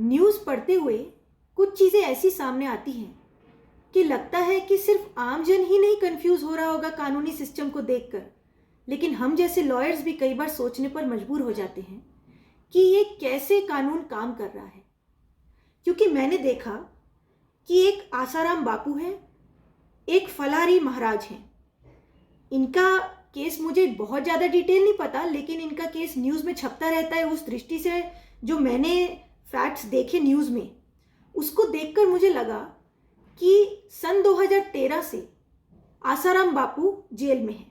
News पढ़ते हुए कुछ चीज़ें ऐसी सामने आती हैं कि लगता है कि सिर्फ आमजन ही नहीं कंफ्यूज हो रहा होगा कानूनी सिस्टम को देखकर, लेकिन हम जैसे लॉयर्स भी कई बार सोचने पर मजबूर हो जाते हैं कि ये कैसे कानून काम कर रहा है। क्योंकि मैंने देखा कि एक आसाराम बापू है, एक फलारी महाराज हैं। इनका केस मुझे बहुत ज़्यादा डिटेल नहीं पता, लेकिन इनका केस न्यूज़ में छपता रहता है। उस दृष्टि से जो मैंने फैक्ट्स देखे न्यूज़ में, उसको देखकर मुझे लगा कि सन 2013 से आसाराम बापू जेल में हैं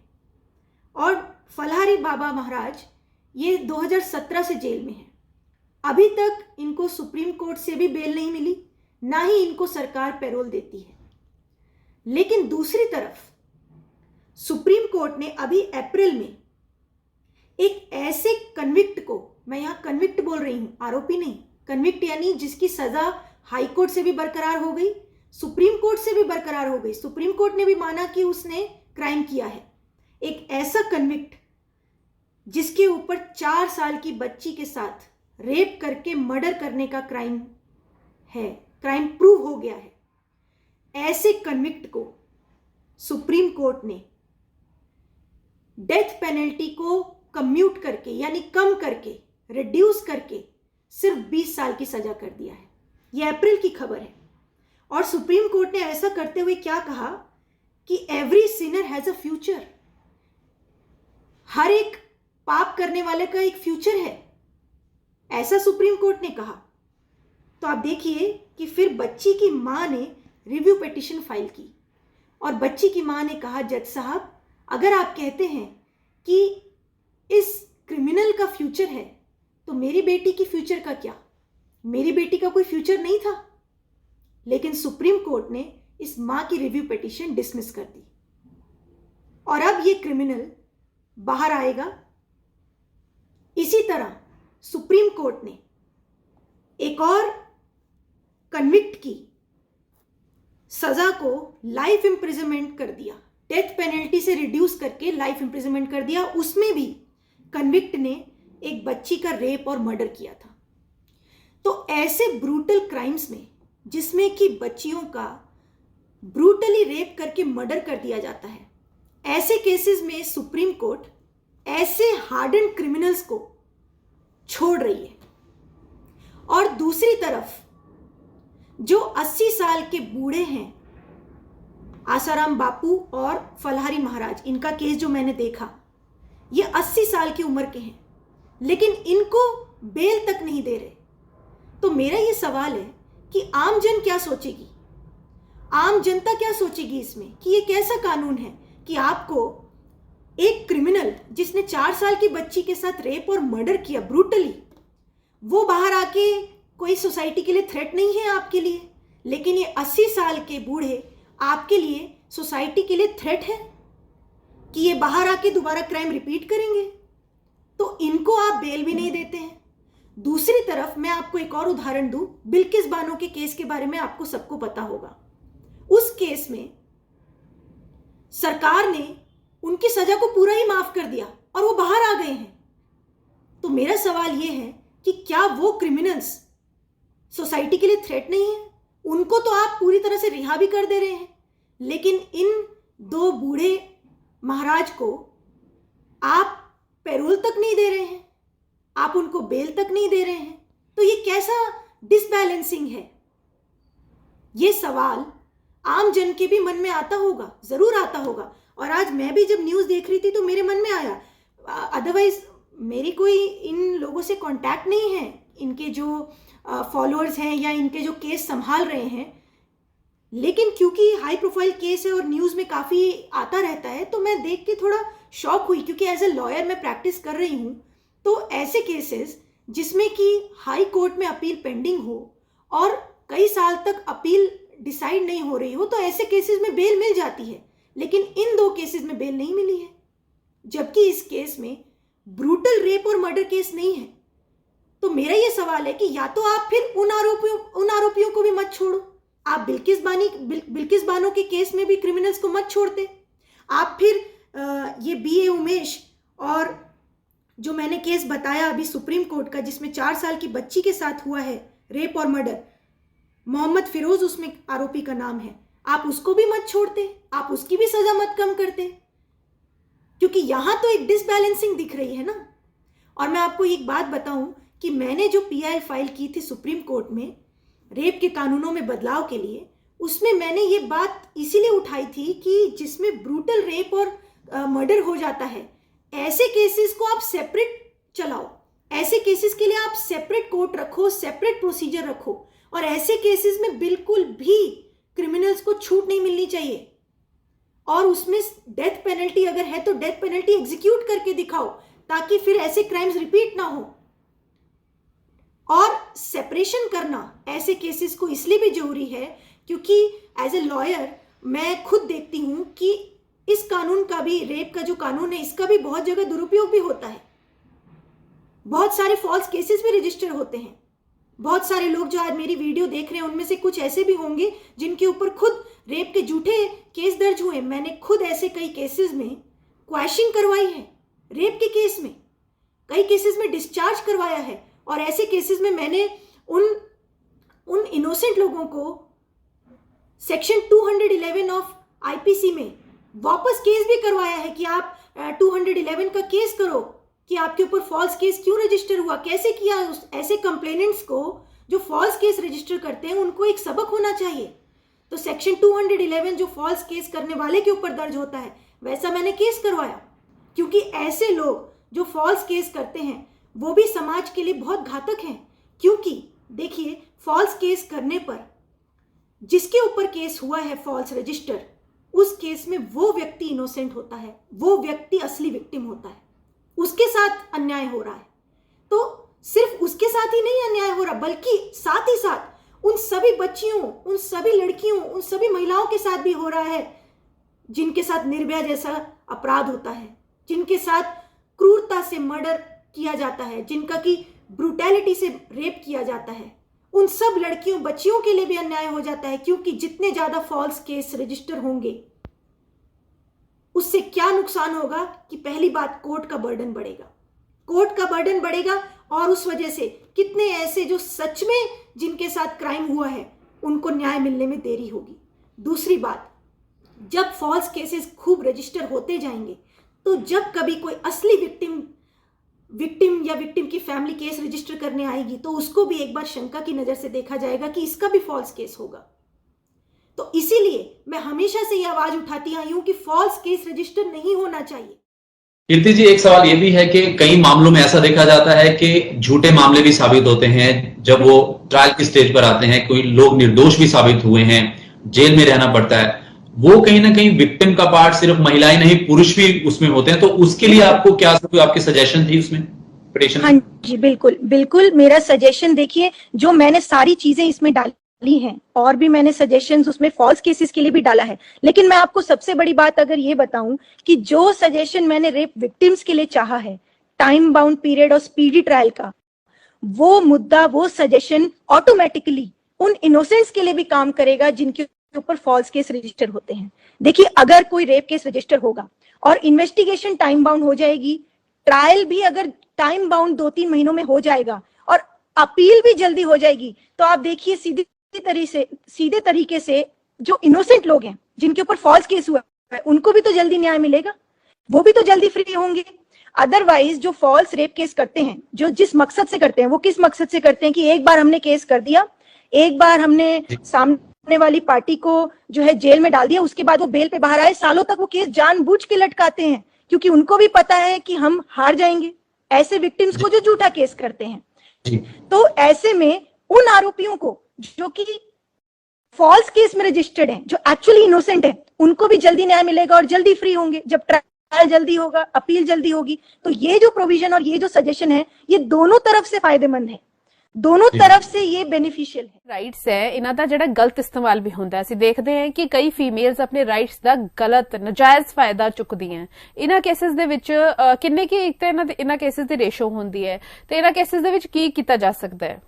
और फलारी बाबा महाराज ये 2017 से जेल में हैं। अभी तक इनको सुप्रीम कोर्ट से भी बेल नहीं मिली, ना ही इनको सरकार पैरोल देती है। लेकिन दूसरी तरफ सुप्रीम कोर्ट ने अभी अप्रैल में एक ऐसे कन्विक्ट को, मैं यहाँ कन्विक्ट बोल रही हूँ, आरोपी नहीं, कन्विक्ट यानी जिसकी सजा हाई कोर्ट से भी बरकरार हो गई, सुप्रीम कोर्ट से भी बरकरार हो गई, सुप्रीम कोर्ट ने भी माना कि उसने क्राइम किया है। एक ऐसा कन्विक्ट जिसके ऊपर 4 साल की बच्ची के साथ रेप करके मर्डर करने का क्राइम है, क्राइम प्रूव हो गया है, ऐसे कन्विक्ट को सुप्रीम कोर्ट ने डेथ पेनल्टी को कम्यूट करके यानी कम करके, रिड्यूस करके सिर्फ 20 साल की सजा कर दिया है। यह अप्रैल की खबर है। और सुप्रीम कोर्ट ने ऐसा करते हुए क्या कहा कि every sinner has a future, हर एक पाप करने वाले का एक फ्यूचर है, ऐसा सुप्रीम कोर्ट ने कहा। तो आप देखिए कि फिर बच्ची की मां ने रिव्यू पिटीशन फाइल की और बच्ची की मां ने कहा, जज साहब अगर आप कहते हैं कि इस क्रिमिनल का फ्यूचर है तो मेरी बेटी की फ्यूचर का क्या? मेरी बेटी का कोई फ्यूचर नहीं था। लेकिन सुप्रीम कोर्ट ने इस मां की रिव्यू पिटीशन डिसमिस कर दी और अब ये क्रिमिनल बाहर आएगा। इसी तरह सुप्रीम कोर्ट ने एक और कन्विक्ट की सजा को लाइफ इंप्रिजनमेंट कर दिया, डेथ पेनल्टी से रिड्यूस करके लाइफ इंप्रिजनमेंट कर दिया। उसमें भी कन्विक्ट ने एक बच्ची का रेप और मर्डर किया था। तो ऐसे ब्रूटल क्राइम्स में जिसमें कि बच्चियों का ब्रूटली रेप करके मर्डर कर दिया जाता है, ऐसे केसेस में सुप्रीम कोर्ट ऐसे हार्डन्ड क्रिमिनल्स को छोड़ रही है। और दूसरी तरफ जो 80 साल के बूढ़े हैं, आसाराम बापू और फलारी महाराज, इनका केस जो मैंने देखा, ये 80 साल की उम्र के हैं, लेकिन इनको बेल तक नहीं दे रहे। तो मेरा ये सवाल है कि आम जन क्या सोचेगी, आम जनता क्या सोचेगी इसमें कि ये कैसा कानून है कि आपको एक क्रिमिनल जिसने 4 साल की बच्ची के साथ रेप और मर्डर किया ब्रूटली, वो बाहर आके कोई सोसाइटी के लिए थ्रेट नहीं है आपके लिए, लेकिन ये 80 साल के बूढ़े आपके लिए, सोसाइटी के लिए थ्रेट है कि ये बाहर आके दोबारा क्राइम रिपीट करेंगे। तो इनको आप बेल भी नहीं देते हैं। दूसरी तरफ मैं आपको एक और उदाहरण दूं, बिल्किस बानो के केस के बारे में आपको सबको पता होगा। उस केस में सरकार ने उनकी सजा को पूरा ही माफ कर दिया और वो बाहर आ गए हैं। तो मेरा सवाल ये है कि क्या वो क्रिमिनल्स सोसाइटी के लिए थ्रेट नहीं है? उनको तो आप पूरी तरह से रिहा भी कर दे रहे हैं, लेकिन इन 2 बूढ़े महाराज को आप पैरोल तक नहीं दे रहे हैं, आप उनको बेल तक नहीं दे रहे हैं। तो ये कैसा डिसबैलेंसिंग है? ये सवाल आम जन के भी मन में आता होगा, जरूर आता होगा। और आज मैं भी जब न्यूज़ देख रही थी तो मेरे मन में आया, अदरवाइज मेरी कोई इन लोगों से कांटेक्ट नहीं है, इनके जो फॉलोअर्स हैं या इनके जो केस संभाल रहे हैं, लेकिन क्योंकि हाई प्रोफाइल केस है और न्यूज़ में काफ़ी आता रहता है, तो मैं देख के थोड़ा शॉक हुई। क्योंकि एज ए लॉयर मैं प्रैक्टिस कर रही हूँ, तो ऐसे केसेस जिसमें कि हाई कोर्ट में अपील पेंडिंग हो और कई साल तक अपील डिसाइड नहीं हो रही हो, तो ऐसे केसेस में बेल मिल जाती है। लेकिन इन 2 केसेस में बेल नहीं मिली है, जबकि इस केस में ब्रूटल रेप और मर्डर केस नहीं है। तो मेरा ये सवाल है कि या तो आप फिर उन आरोपियों को भी मत छोड़ो, आप बिल्किस बानो के केस में भी क्रिमिनल्स को मत छोड़ते, आप फिर ये BA उमेश और जो मैंने केस बताया अभी सुप्रीम कोर्ट का, जिसमें 4 साल की बच्ची के साथ हुआ है रेप और मर्डर, मोहम्मद फिरोज उसमें आरोपी का नाम है, आप उसको भी मत छोड़ते, आप उसकी भी सजा मत कम करते, क्योंकि यहां तो एक डिसबैलेंसिंग दिख रही है ना। और मैं आपको एक बात बताऊं कि मैंने जो पीआई फाइल की थी सुप्रीम कोर्ट में रेप के कानूनों में बदलाव के लिए, उसमें मैंने ये बात इसीलिए उठाई थी कि जिसमें ब्रूटल रेप और मर्डर हो जाता है, ऐसे केसेस को आप सेपरेट चलाओ, ऐसे केसेस के लिए आप सेपरेट कोर्ट रखो, सेपरेट प्रोसीजर रखो, और ऐसे केसेस में बिल्कुल भी क्रिमिनल्स को छूट नहीं मिलनी चाहिए। और उसमें डेथ पेनल्टी अगर है तो डेथ पेनल्टी एग्जीक्यूट करके दिखाओ, ताकि फिर ऐसे क्राइम्स रिपीट ना हो। और सेपरेशन करना ऐसे केसेस को इसलिए भी जरूरी है क्योंकि एज ए लॉयर मैं खुद देखती हूं कि इस कानून का भी, रेप का जो कानून है, इसका भी बहुत जगह दुरुपयोग भी होता है। बहुत सारे फॉल्स केसेस भी रजिस्टर होते हैं। बहुत सारे लोग जो आज मेरी वीडियो देख रहे हैं उनमें से कुछ ऐसे भी होंगे जिनके ऊपर खुद रेप के झूठे केस दर्ज हुए। मैंने खुद ऐसे कई केसेस में क्वैशिंग करवाई है, रेप के केस में कई केसेस में डिस्चार्ज करवाया है, और ऐसे केसेस में मैंने उन इनोसेंट लोगों को सेक्शन 211 ऑफ आईपीसी में वापस केस भी करवाया है कि आप 211 का केस करो कि आपके ऊपर फॉल्स केस क्यों रजिस्टर हुआ, कैसे किया। ऐसे कंप्लेनेंट्स को जो फॉल्स केस रजिस्टर करते हैं उनको एक सबक होना चाहिए। तो सेक्शन 211 जो फॉल्स केस करने वाले के ऊपर दर्ज होता है, वैसा मैंने केस करवाया, क्योंकि ऐसे लोग जो फॉल्स केस करते हैं वो भी समाज के लिए बहुत घातक हैं। क्योंकि देखिए, फॉल्स केस करने पर जिसके ऊपर केस हुआ है फॉल्स रजिस्टर, उस केस में वो व्यक्ति इनोसेंट होता है, वो व्यक्ति असली विक्टिम होता है, उसके साथ अन्याय हो रहा है। तो सिर्फ उसके साथ ही नहीं अन्याय हो रहा, बल्कि साथ ही साथ उन सभी बच्चियों, उन सभी लड़कियों, उन सभी महिलाओं के साथ भी हो रहा है जिनके साथ निर्भया जैसा अपराध होता है, जिनके साथ क्रूरता से मर्डर किया जाता है, जिनका की ब्रूटैलिटी से रेप किया जाता है। उन सब लड़कियों, बच्चियों के लिए भी अन्याय हो जाता है, क्योंकि जितने ज्यादा फॉल्स केस रजिस्टर होंगे उससे क्या नुकसान होगा कि पहली बात कोर्ट का बर्डन बढ़ेगा, कोर्ट का बर्डन बढ़ेगा, और उस वजह से कितने ऐसे जो सच में जिनके साथ क्राइम हुआ है उनको न्याय मिलने में देरी होगी। दूसरी बात, जब फॉल्स केसेस खूब रजिस्टर होते जाएंगे तो जब कभी कोई असली विक्टिम या विक्टिम की फैमिली केस रजिस्टर करने आएगी तो उसको भी एक बार शंका की नजर से देखा जाएगा कि इसका भी फॉल्स केस होगा। तो इसीलिए मैं हमेशा से ये आवाज उठाती आई हूं कि फॉल्स केस रजिस्टर नहीं होना चाहिए। कीर्ति जी, एक सवाल ये भी है कि कई मामलों में ऐसा देखा जाता है कि झूठे मामले भी साबित होते हैं जब वो ट्रायल की स्टेज पर आते हैं, कोई लोग निर्दोष भी साबित हुए हैं, जेल में रहना पड़ता है। वो कहीं ना कहीं विक्टिम का पार्ट सिर्फ महिलाएं नहीं, पुरुष भी उसमें होते हैं। तो उसके लिए आपको क्या आपकी सजेशन थी उसमें पिटीशन? हाँ जी, बिल्कुल बिल्कुल। मेरा सजेशन देखिए, जो मैंने सारी चीजें इसमें डाली हैं और भी मैंने सजेशंस उसमें फॉल्स केसेस के लिए भी डाला है, लेकिन मैं आपको सबसे बड़ी बात अगर ये बताऊं कि जो सजेशन मैंने रेप विक्टिम्स के लिए चाहा है, टाइम बाउंड पीरियड और स्पीडी ट्रायल का, वो मुद्दा, वो सजेशन ऑटोमेटिकली उन इनोसेंट्स के लिए भी काम करेगा जिनके ऊपर फॉल्स केस रजिस्टर होते हैं। देखिए, अगर कोई रेप केस रजिस्टर होगा और इन्वेस्टिगेशन टाइम बाउंड हो जाएगी, ट्रायल भी अगर टाइम बाउंड 2-3 महीनों में हो जाएगा और अपील भी जल्दी हो जाएगी, तो आप देखिए सीधे तरीके से जो इनोसेंट लोग हैं जिनके ऊपर फॉल्स केस हुआ है उनको भी तो जल्दी न्याय मिलेगा, वो भी तो जल्दी फ्री होंगे। अदरवाइज जो फॉल्स रेप केस करते हैं, जो जिस मकसद से करते हैं, वो किस मकसद से करते हैं कि एक बार हमने केस कर दिया, एक बार हमने सामने वाली पार्टी को जो है जेल में डाल दिया, उसके बाद वो बेल पे बाहर आए, सालों तक वो केस जानबूझ के लटकाते हैं क्योंकि उनको भी पता है कि हम हार जाएंगे, ऐसे विक्टिम्स को जो झूठा केस करते हैं। तो ऐसे में उन आरोपियों को जो कि फॉल्स केस में रजिस्टर्ड हैं, जो एक्चुअली इनोसेंट हैं, उनको भी जल्दी न्याय मिलेगा और जल्दी फ्री होंगे। जब ट्रायल जल्दी होगा, अपील जल्दी होगी, तो ये जो प्रोविजन और ये जो सजेशन है, ये दोनों तरफ से फायदेमंद है, दोनों तरफ से ये बेनिफिशियल है। राइट्स है इन्हां दा जिहड़ा गलत इस्तेमाल भी हुंदा है। ਅਸੀਂ देखते हैं कि कई फीमेल्स अपने राइट्स का गलत नजायज फायदा चुकदियां। इन्हां केसेस दे विच किन्ने की एक तो इन्हां केसेस दी रेशो हुंदी है, तो इन्हां केसेस दे विच की कीता जा सकदा है?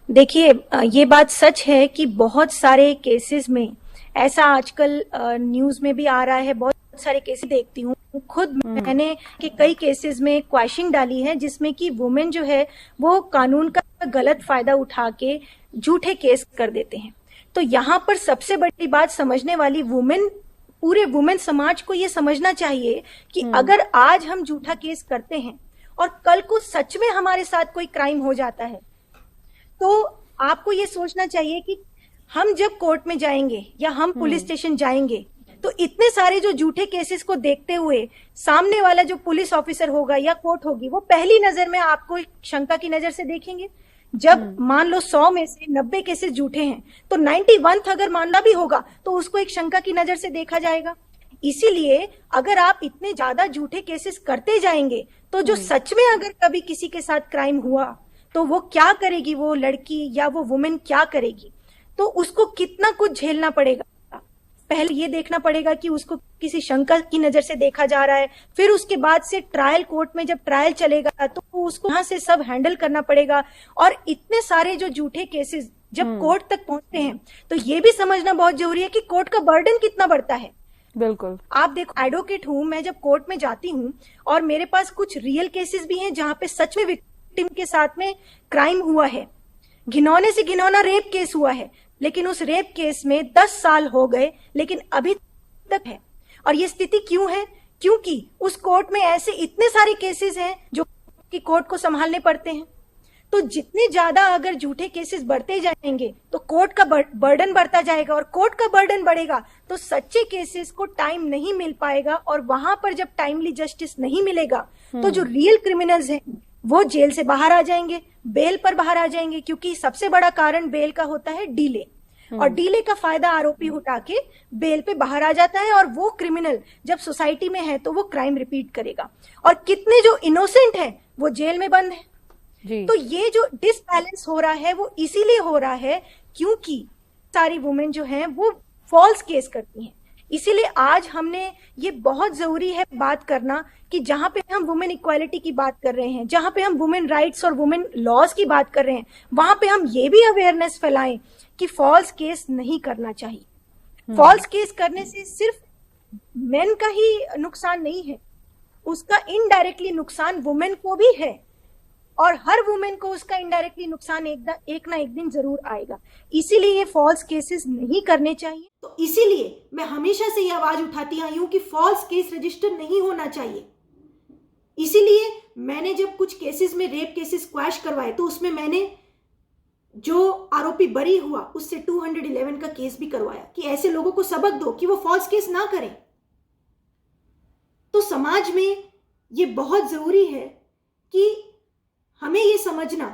देखिए, ये बात सच है कि बहुत सारे केसेस में ऐसा आजकल न्यूज में भी आ रहा है, बहुत सारे केसेस देखती हूँ खुद। मैंने कि कई केसेस में क्वैशिंग डाली है जिसमें कि वुमेन जो है वो कानून का गलत फायदा उठा के झूठे केस कर देते हैं। तो यहाँ पर सबसे बड़ी बात समझने वाली पूरे वुमेन समाज को ये समझना चाहिए कि अगर आज हम झूठा केस करते हैं और कल को सच में हमारे साथ कोई क्राइम हो जाता है, तो आपको ये सोचना चाहिए कि हम जब कोर्ट में जाएंगे या हम पुलिस स्टेशन जाएंगे तो इतने सारे जो झूठे केसेस को देखते हुए सामने वाला जो पुलिस ऑफिसर होगा या कोर्ट होगी वो पहली नजर में आपको एक शंका की नजर से देखेंगे। जब मान लो 100 में से 90 केसेस झूठे हैं तो 91 अगर मानना भी होगा तो उसको एक शंका की नजर से देखा जाएगा। इसीलिए अगर आप इतने ज्यादा झूठे केसेस करते जाएंगे तो जो सच में अगर कभी किसी के साथ क्राइम हुआ तो वो क्या करेगी, वो लड़की या वो वुमेन क्या करेगी, तो उसको कितना कुछ झेलना पड़ेगा। पहले ये देखना पड़ेगा कि उसको किसी शंका की नजर से देखा जा रहा है, फिर उसके बाद से ट्रायल कोर्ट में जब ट्रायल चलेगा तो उसको यहाँ से सब हैंडल करना पड़ेगा। और इतने सारे जो झूठे केसेस जब कोर्ट तक पहुंचते हैं तो ये भी समझना बहुत जरूरी है कि कोर्ट का बर्डन कितना बढ़ता है। बिल्कुल, आप देखो, एडवोकेट हूं मैं, जब कोर्ट में जाती हूं और मेरे पास कुछ रियल केसेस भी हैं जहां पे सच में विक्टिम के साथ में क्राइम हुआ है, घिनौने से घिनौना रेप केस हुआ है, लेकिन उस रेप केस में 10 साल हो गए लेकिन अभी तक है। और ये स्थिति क्यों है? क्योंकि उस कोर्ट में ऐसे इतने सारे केसेस हैं जो कि कोर्ट को संभालने पड़ते हैं। तो जितने ज्यादा अगर झूठे केसेस बढ़ते जाएंगे तो कोर्ट का बर्डन बढ़ता जाएगा, और कोर्ट का बर्डन बढ़ेगा तो सच्चे केसेस को टाइम नहीं मिल पाएगा, और वहां पर जब टाइमली जस्टिस नहीं मिलेगा तो जो रियल क्रिमिनल्स हैं वो जेल से बाहर आ जाएंगे, बेल पर बाहर आ जाएंगे, क्योंकि सबसे बड़ा कारण बेल का होता है डीले, और डीले का फायदा आरोपी उठा के बेल पे बाहर आ जाता है, और वो क्रिमिनल जब सोसाइटी में है तो वो क्राइम रिपीट करेगा, और कितने जो इनोसेंट हैं वो जेल में बंद है। तो ये जो डिसबैलेंस हो रहा है वो इसीलिए हो रहा है क्योंकि सारी वुमेन जो हैं वो फॉल्स केस करती हैं। इसीलिए आज हमने ये बहुत जरूरी है बात करना कि जहां पे हम वुमेन इक्वालिटी की बात कर रहे हैं, जहां पे हम वुमेन राइट्स और वुमेन लॉज की बात कर रहे हैं, वहां पे हम ये भी अवेयरनेस फैलाएं कि फॉल्स केस नहीं करना चाहिए। फॉल्स केस करने से सिर्फ मेन का ही नुकसान नहीं है, उसका इनडायरेक्टली नुकसान वुमेन को भी है, और हर वुमेन को उसका इनडायरेक्टली नुकसान एक ना एक दिन जरूर आएगा। इसीलिए ये फॉल्स केसेस नहीं करने चाहिए। तो इसीलिए मैं हमेशा से ये आवाज उठाती आई हूं कि फॉल्स केस रजिस्टर नहीं होना चाहिए। इसीलिए मैंने जब कुछ केसेस में रेप केसेस क्वैश करवाए तो उसमें मैंने जो आरोपी बरी हुआ उससे 211 का केस भी करवाया कि ऐसे लोगों को सबक दो कि वो फॉल्स केस ना करें। तो समाज में ये बहुत जरूरी है कि हमें ये समझना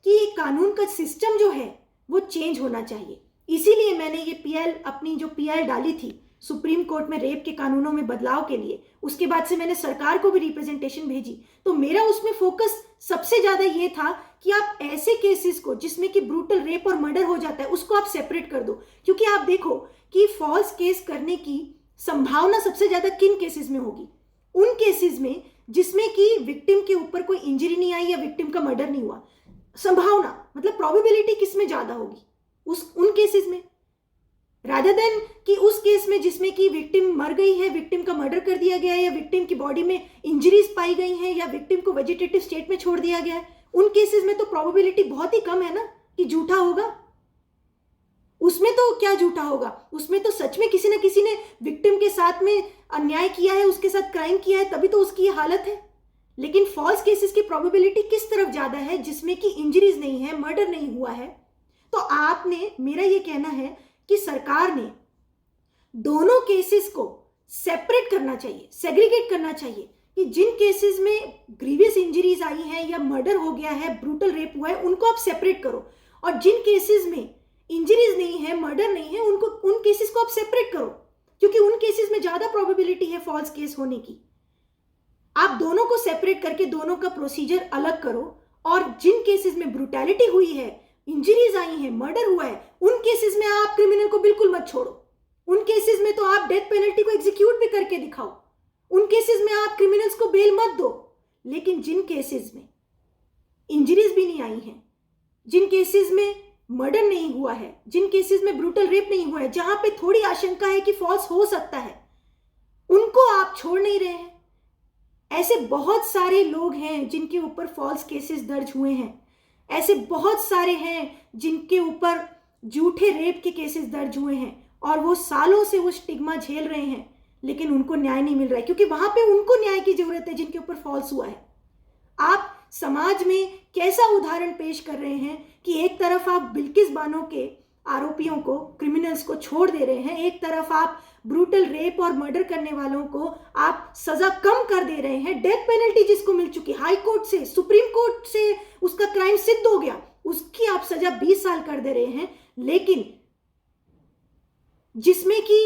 कि कानून का सिस्टम जो है वो चेंज होना चाहिए। इसीलिए मैंने ये अपनी जो पीएल डाली थी सुप्रीम कोर्ट में रेप के कानूनों में बदलाव के लिए, उसके बाद से मैंने सरकार को भी रिप्रेजेंटेशन भेजी। तो मेरा उसमें फोकस सबसे ज्यादा ये था कि आप ऐसे केसेस को जिसमें कि ब्रूटल रेप और मर्डर हो जाता है उसको आप सेपरेट कर दो, क्योंकि आप देखो कि फॉल्स केस करने की संभावना सबसे ज्यादा किन केसेस में होगी? उन केसेस में जिसमें कि विक्टिम के ऊपर कोई इंजरी नहीं आई या विक्टिम का मर्डर नहीं हुआ। संभावना मतलब प्रोबेबिलिटी किस में ज्यादा होगी? उन केसेस में, रादर देन कि उस केस में जिसमें कि विक्टिम मर गई है, विक्टिम का मर्डर कर दिया गया है, या विक्टिम की बॉडी में इंजरीज पाई गई हैं, या विक्टिम को वेजिटेटिव स्टेट में छोड़ दिया गया है। उन केसेस में तो प्रोबेबिलिटी बहुत ही कम है ना कि झूठा होगा। उसमें तो क्या झूठा होगा, उसमें तो सच में किसी न किसी ने विक्टिम के साथ में अन्याय किया है, उसके साथ क्राइम किया है, तभी तो उसकी ये हालत है। लेकिन फॉल्स केसेस की प्रोबेबिलिटी किस तरफ ज्यादा है? जिसमें कि इंजरीज नहीं है, मर्डर नहीं हुआ है। तो आपने, मेरा ये कहना है कि सरकार ने दोनों केसेस को सेपरेट करना चाहिए, सेग्रीगेट करना चाहिए कि जिन केसेस में ग्रीवियस इंजरीज आई हैं या मर्डर हो गया है, ब्रूटल रेप हुआ है, उनको आप सेपरेट करो, और जिन केसेस में इंजरीज नहीं है, मर्डर नहीं है, उन केसेस को आप सेपरेट करो, क्योंकि उन केसेस में ज्यादा प्रोबेबिलिटी है फॉल्स केस होने की। आप दोनों को सेपरेट करके दोनों का प्रोसीजर अलग करो, और जिन केसेस में ब्रूटैलिटी हुई है, इंजरीज आई हैं, मर्डर हुआ है, उन केसेस में आप क्रिमिनल को बिल्कुल मत छोड़ो। उन केसेस में तो आप डेथ पेनल्टी को एग्जीक्यूट भी करके दिखाओ। उन केसेस में आप क्रिमिनल्स को बेल मत दो। लेकिन जिन केसेस में इंजरीज भी नहीं आई हैं, जिन केसेस में मर्डर नहीं हुआ है, जिन केसेस में ब्रूटल रेप नहीं हुआ है, जहां पे थोड़ी आशंका है कि फॉल्स हो सकता है, उनको आप छोड़ नहीं रहे हैं। ऐसे बहुत सारे लोग हैं जिनके ऊपर फॉल्स केसेस दर्ज हुए हैं, ऐसे बहुत सारे हैं जिनके ऊपर झूठे रेप के केसेस दर्ज हुए हैं और वो सालों से वो स्टिग्मा झेल रहे हैं, लेकिन उनको न्याय नहीं मिल रहा है, क्योंकि वहां पे उनको न्याय की जरूरत है जिनके ऊपर फॉल्स हुआ है। आप समाज में कैसा उदाहरण पेश कर रहे हैं कि एक तरफ आप बिल्किस बानो के आरोपियों को, क्रिमिनल्स को छोड़ दे रहे हैं, एक तरफ आप ब्रूटल रेप और मर्डर करने वालों को आप सजा कम कर दे रहे हैं। डेथ पेनल्टी जिसको मिल चुकी हाई कोर्ट से, सुप्रीम कोर्ट से उसका क्राइम सिद्ध हो गया, उसकी आप सजा 20 साल कर दे रहे हैं, लेकिन जिसमें कि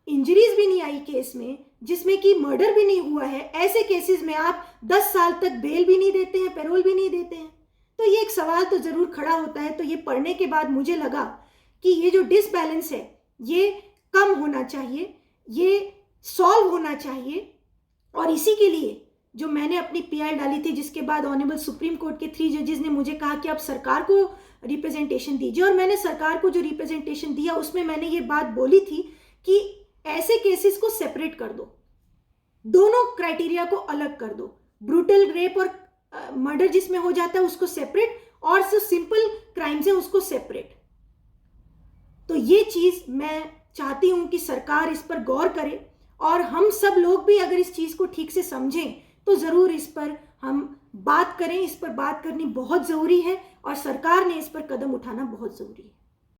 इंजरीज भी नहीं आई केस में, जिसमें कि मर्डर भी नहीं हुआ है, ऐसे केसेस में आप 10 साल तक बेल भी नहीं देते हैं, पैरोल भी नहीं देते हैं। तो ये एक सवाल तो जरूर खड़ा होता है। तो ये पढ़ने के बाद मुझे लगा कि ये जो डिसबैलेंस है ये कम होना चाहिए, ये सॉल्व होना चाहिए। और इसी के लिए जो मैंने अपनी पीआई डाली थी, जिसके बाद ऑनरेबल सुप्रीम कोर्ट के 3 जजेस ने मुझे कहा कि आप सरकार को रिप्रेजेंटेशन दीजिए, और मैंने सरकार को जो रिप्रेजेंटेशन दिया उसमें मैंने ये बात बोली थी कि ऐसे केसेस को सेपरेट कर दो, दोनों क्राइटेरिया को अलग कर दो। ब्रूटल रेप और मर्डर जिसमें हो जाता है उसको सेपरेट, और जो सिंपल क्राइम्स है उसको सेपरेट। तो ये चीज मैं चाहती हूं कि सरकार इस पर गौर करे, और हम सब लोग भी अगर इस चीज को ठीक से समझें तो जरूर इस पर हम बात करें। इस पर बात करनी बहुत जरूरी है और सरकार ने इस पर कदम उठाना बहुत जरूरी है।